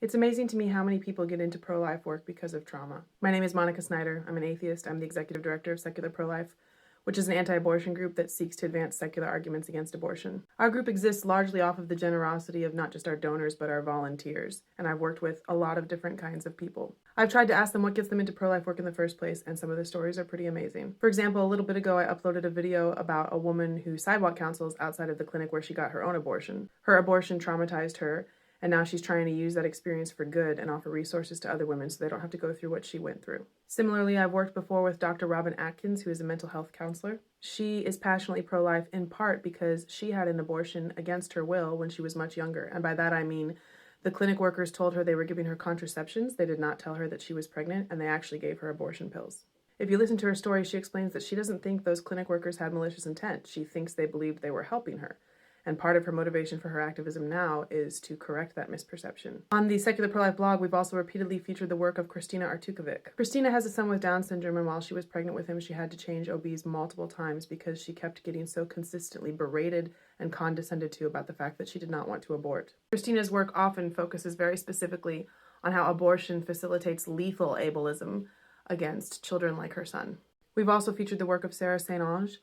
It's amazing to me how many people get into pro-life work because of trauma. My name is Monica Snyder. I'm an atheist. I'm the executive director of Secular Pro-Life, which is an anti-abortion group that seeks to advance secular arguments against abortion. Our group exists largely off of the generosity of not just our donors, but our volunteers, and I've worked with a lot of different kinds of people. I've tried to ask them what gets them into pro-life work in the first place, and some of the stories are pretty amazing. For example, a little bit ago, I uploaded a video about a woman who sidewalk counsels outside of the clinic where she got her own abortion. Her abortion traumatized her, and now she's trying to use that experience for good and offer resources to other women so they don't have to go through what she went through. Similarly, I've worked before with Dr. Robin Atkins, who is a mental health counselor. She is passionately pro-life in part because she had an abortion against her will when she was much younger. And by that I mean the clinic workers told her they were giving her contraceptions. They did not tell her that she was pregnant, and they actually gave her abortion pills. If you listen to her story, she explains that she doesn't think those clinic workers had malicious intent. She thinks they believed they were helping her. And part of her motivation for her activism now is to correct that misperception. On the Secular Pro-Life blog, we've also repeatedly featured the work of Christina Artukovic. Christina has a son with Down syndrome, and while she was pregnant with him, she had to change OBs multiple times because she kept getting so consistently berated and condescended to about the fact that she did not want to abort. Christina's work often focuses very specifically on how abortion facilitates lethal ableism against children like her son. We've also featured the work of Sarah St. Ange.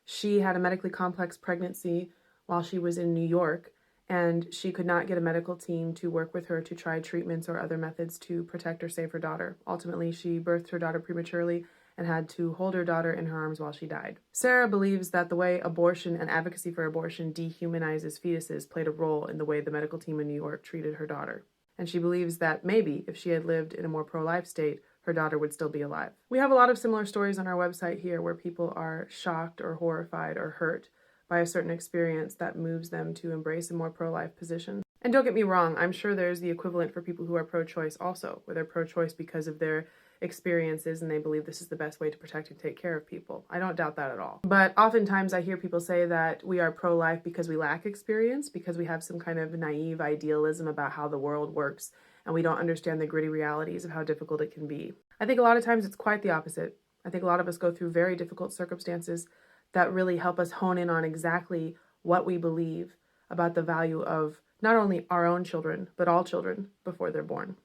She had a medically complex pregnancy while she was in New York, and she could not get a medical team to work with her to try treatments or other methods to protect or save her daughter. Ultimately, she birthed her daughter prematurely and had to hold her daughter in her arms while she died. Sarah believes that the way abortion and advocacy for abortion dehumanizes fetuses played a role in the way the medical team in New York treated her daughter. And she believes that maybe if she had lived in a more pro-life state, her daughter would still be alive. We have a lot of similar stories on our website here where people are shocked or horrified or hurt by a certain experience that moves them to embrace a more pro-life position. And don't get me wrong, I'm sure there's the equivalent for people who are pro-choice also, where they're pro-choice because of their experiences and they believe this is the best way to protect and take care of people. I don't doubt that at all. But oftentimes I hear people say that we are pro-life because we lack experience, because we have some kind of naive idealism about how the world works and we don't understand the gritty realities of how difficult it can be. I think a lot of times it's quite the opposite. I think a lot of us go through very difficult circumstances that really help us hone in on exactly what we believe about the value of not only our own children, but all children before they're born.